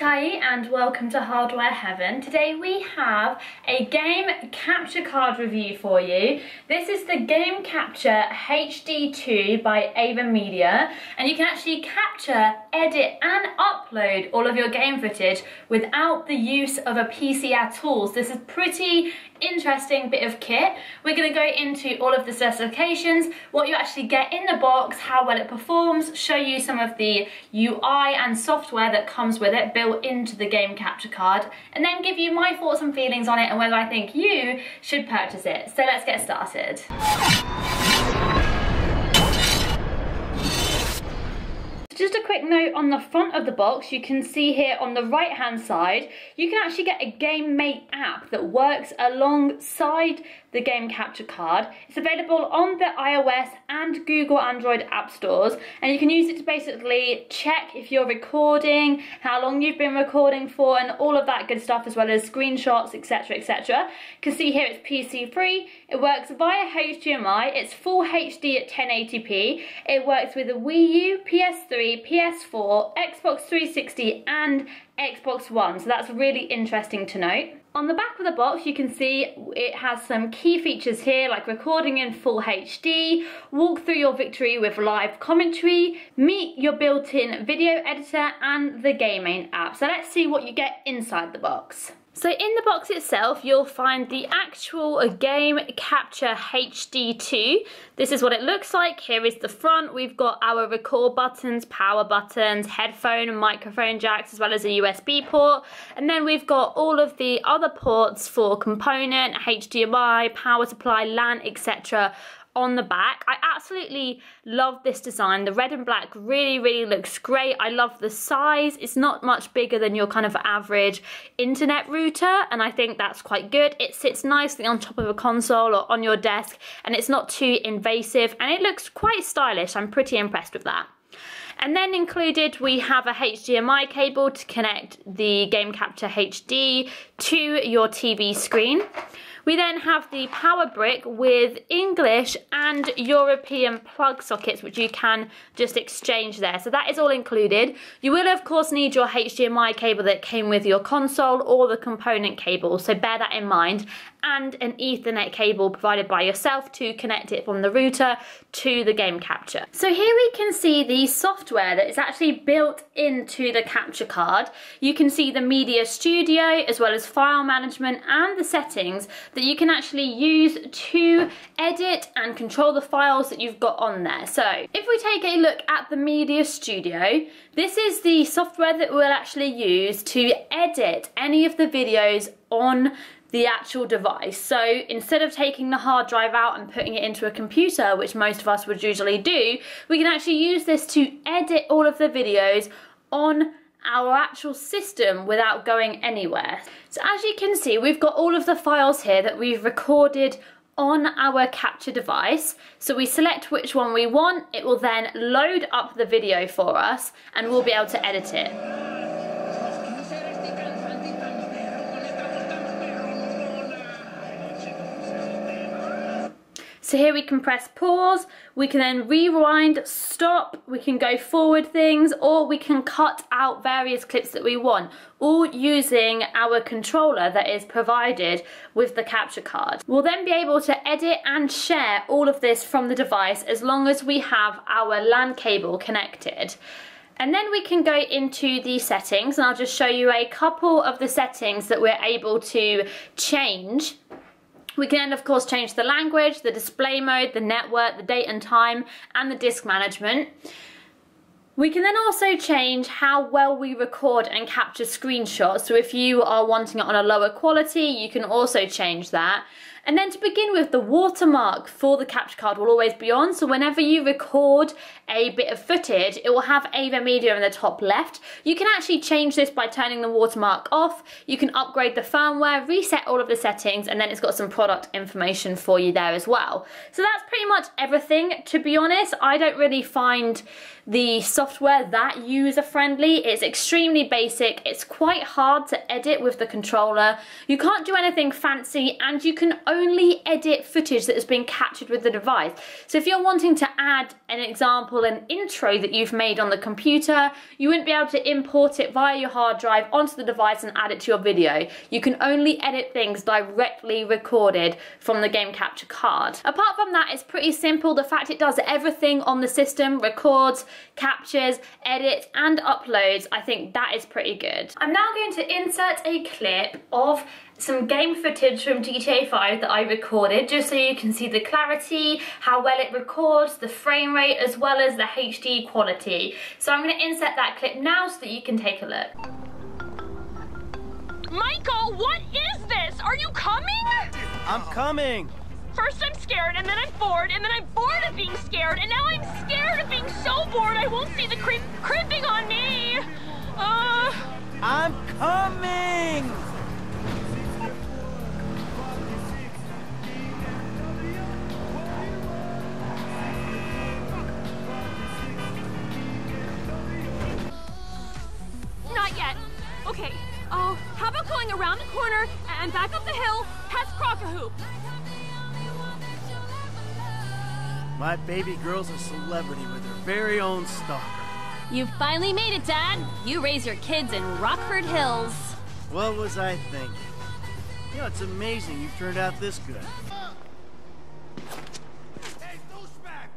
Kaeyi and welcome to HardwareHeaven. Today we have a game capture card review for you. This is the Game Capture HD2 by AVerMedia, and you can actually capture, edit and upload all of your game footage without the use of a PC at all. So this is pretty interesting bit of kit. We're going to go into all of the specifications, what you actually get in the box, how well it performs, show you some of the UI and software that comes with it built into the game capture card, and then give you my thoughts and feelings on it and whether I think you should purchase it. So let's get started. Just a quick note on the front of the box, you can see here on the right hand side, you can actually get a Game Mate app that works alongside the game capture card. It's available on the iOS and Google Android app stores, and you can use it to basically check if you're recording, how long you've been recording for, and all of that good stuff, as well as screenshots, etc, etc. You can see here it's PC free, it works via HDMI, it's full HD at 1080p, it works with a Wii U, PS3, PS4, Xbox 360 and Xbox One, so that's really interesting to note. On the back of the box you can see it has some key features here like recording in full HD, walk through your victory with live commentary, meet your built-in video editor and the gaming app. So let's see what you get inside the box. So in the box itself you'll find the actual Game Capture HD2. This is what it looks like. Here is the front. We've got our record buttons, power buttons, headphone and microphone jacks, as well as a USB port. And then we've got all of the other ports for component, HDMI, power supply, LAN, etc. on the back. I absolutely love this design. The red and black really looks great. I love the size. It's not much bigger than your kind of average internet router, and I think that's quite good. It sits nicely on top of a console or on your desk, and it's not too invasive, and it looks quite stylish. I'm pretty impressed with that. And then included we have a HDMI cable to connect the Game Capture HD to your TV screen. We then have the power brick with English and European plug sockets, which you can just exchange there. So that is all included. You will of course need your HDMI cable that came with your console or the component cable, so bear that in mind, and an Ethernet cable provided by yourself to connect it from the router to the game capture. So here we can see the software that is actually built into the capture card. You can see the media studio as well as file management and the settings that you can actually use to edit and control the files that you've got on there. So if we take a look at the media studio, this is the software that we'll actually use to edit any of the videos on the actual device. So instead of taking the hard drive out and putting it into a computer, which most of us would usually do, we can actually use this to edit all of the videos on our actual system without going anywhere. So as you can see, we've got all of the files here that we've recorded on our capture device. So we select which one we want, it will then load up the video for us and we'll be able to edit it. So here we can press pause, we can then rewind, stop, we can go forward things, or we can cut out various clips that we want, all using our controller that is provided with the capture card. We'll then be able to edit and share all of this from the device as long as we have our LAN cable connected. And then we can go into the settings, and I'll just show you a couple of the settings that we're able to change. We can then of course change the language, the display mode, the network, the date and time, and the disk management. We can then also change how well we record and capture screenshots. So if you are wanting it on a lower quality, you can also change that. And then to begin with, the watermark for the capture card will always be on. So whenever you record a bit of footage, it will have AVerMedia in the top left. You can actually change this by turning the watermark off. You can upgrade the firmware, reset all of the settings, and then it's got some product information for you there as well. So that's pretty much everything. To be honest, I don't really find the software that user friendly. It's extremely basic. It's quite hard to edit with the controller. You can't do anything fancy, and you can only edit footage that has been captured with the device. So if you're wanting to add an example, an intro that you've made on the computer, you wouldn't be able to import it via your hard drive onto the device and add it to your video. You can only edit things directly recorded from the game capture card. Apart from that, it's pretty simple. The fact it does everything on the system, records, captures, edits, and uploads, I think that is pretty good. I'm now going to insert a clip of some game footage from GTA 5 that I recorded, just so you can see the clarity, how well it records, the frame rate, as well as the HD quality. So I'm going to insert that clip now so that you can take a look. Michael, what is this? Are you coming? I'm coming. First I'm scared, and then I'm bored, and then I'm bored of being scared, and now I'm scared of being so bored I won't see the creep creeping on me. I'm coming. Not yet. Okay. Oh, how about going around the corner and back up the hill past Crocker-Hoop? My baby girl's a celebrity with her very own stalker. You finally made it, Dad. You raise your kids in Rockford Hills. What was I thinking? You know, it's amazing you've turned out this good. Hey, douchebag!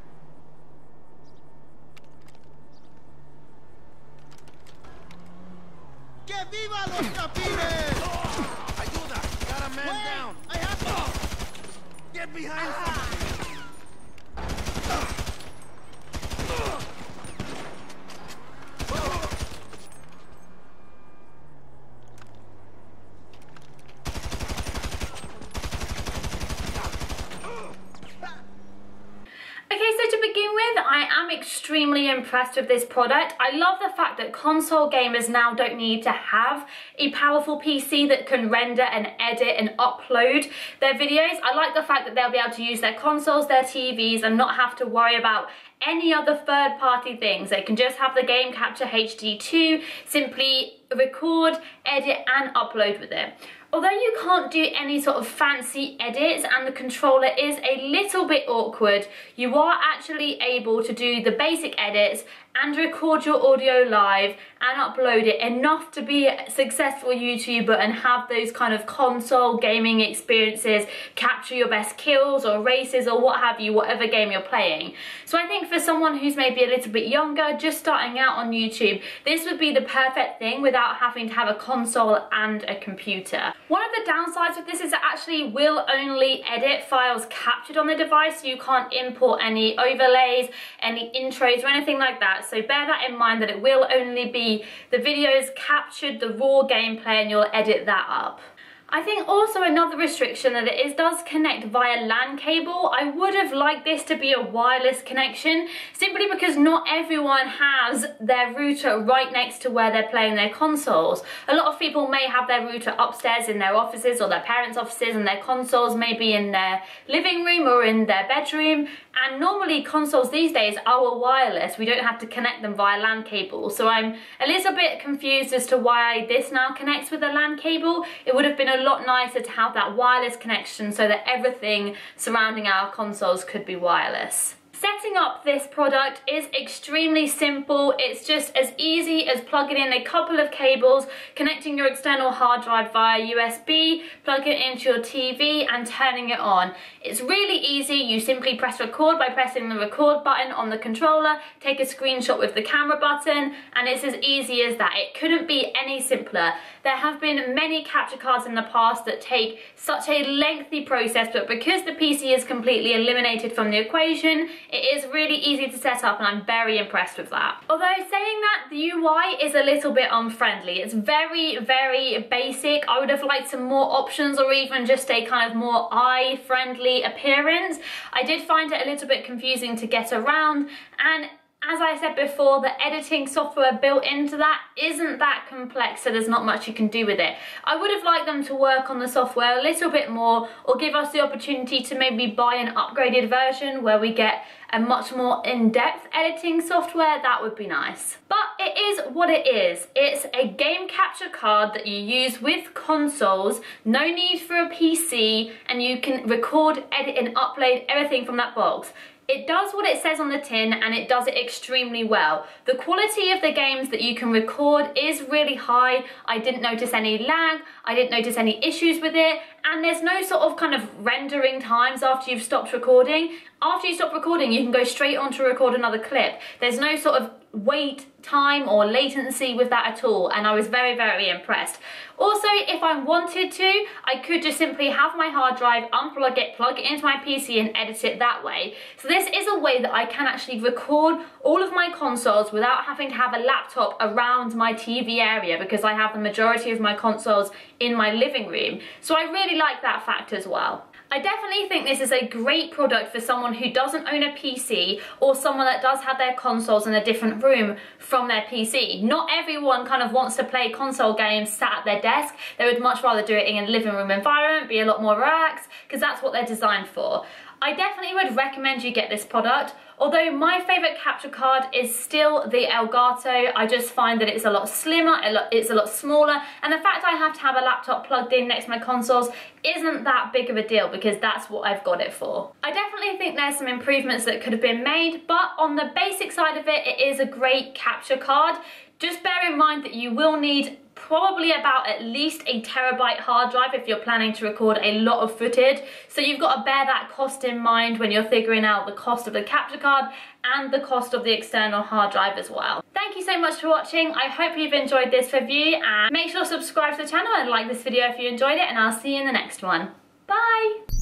Que viva los capines! Ayuda! Got a man down! I have to! Get behind something! I am extremely impressed with this product. I love the fact that console gamers now don't need to have a powerful PC that can render and edit and upload their videos. I like the fact that they'll be able to use their consoles, their TVs, and not have to worry about any other third-party things. They can just have the game capture HD2, simply record, edit, and upload with it. Although you can't do any sort of fancy edits and the controller is a little bit awkward, you are actually able to do the basic edits and record your audio live and upload it enough to be a successful YouTuber and have those kind of console gaming experiences, capture your best kills or races or what have you, whatever game you're playing. So I think for someone who's maybe a little bit younger, just starting out on YouTube, this would be the perfect thing without having to have a console and a computer. One of the downsides of this is it actually will only edit files captured on the device, so you can't import any overlays, any intros or anything like that. So bear that in mind, that it will only be the videos captured, the raw gameplay, and you'll edit that up. I think also another restriction that it does connect via LAN cable. I would have liked this to be a wireless connection, simply because not everyone has their router right next to where they're playing their consoles. A lot of people may have their router upstairs in their offices or their parents' offices, and their consoles may be in their living room or in their bedroom. And normally consoles these days are wireless. We don't have to connect them via LAN cable. So I'm a little bit confused as to why this now connects with a LAN cable. It would have been a lot nicer to have that wireless connection so that everything surrounding our consoles could be wireless. Setting up this product is extremely simple. It's just as easy as plugging in a couple of cables, connecting your external hard drive via USB, plugging it into your TV and turning it on. It's really easy. You simply press record by pressing the record button on the controller, take a screenshot with the camera button, and it's as easy as that. It couldn't be any simpler. There have been many capture cards in the past that take such a lengthy process, but because the PC is completely eliminated from the equation, it is really easy to set up, and I'm very impressed with that. Although saying that, the UI is a little bit unfriendly. It's very, very basic. I would have liked some more options, or even just a kind of more eye-friendly appearance. I did find it a little bit confusing to get around, and As I said before, the editing software built into that isn't that complex, so there's not much you can do with it. I would have liked them to work on the software a little bit more, or give us the opportunity to maybe buy an upgraded version where we get a much more in-depth editing software. That would be nice. But it is what it is. It's a game capture card that you use with consoles, no need for a PC, and you can record, edit and upload everything from that box. It does what it says on the tin, and it does it extremely well. The quality of the games that you can record is really high. I didn't notice any lag, I didn't notice any issues with it, and there's no sort of kind of rendering times after you've stopped recording. After you stop recording, you can go straight on to record another clip. There's no sort of wait time or latency with that at all, and I was very, very impressed. Also, if I wanted to, I could just simply have my hard drive, unplug it, plug it into my PC and edit it that way. So this is a way that I can actually record all of my consoles without having to have a laptop around my TV area, because I have the majority of my consoles in my living room. So I really like that fact as well. I definitely think this is a great product for someone who doesn't own a PC, or someone that does have their consoles in a different room from their PC. Not everyone kind of wants to play console games sat at their desk. They would much rather do it in a living room environment, be a lot more relaxed, because that's what they're designed for. I definitely would recommend you get this product. Although my favourite capture card is still the Elgato, I just find that it's a lot slimmer, it's a lot smaller, and the fact I have to have a laptop plugged in next to my consoles isn't that big of a deal, because that's what I've got it for. I definitely think there's some improvements that could have been made, but on the basic side of it, it is a great capture card. Just bear in mind that you will need probably about at least a terabyte hard drive if you're planning to record a lot of footage. So you've got to bear that cost in mind when you're figuring out the cost of the capture card and the cost of the external hard drive as well. Thank you so much for watching. I hope you've enjoyed this review, and make sure to subscribe to the channel and like this video if you enjoyed it, and I'll see you in the next one. Bye!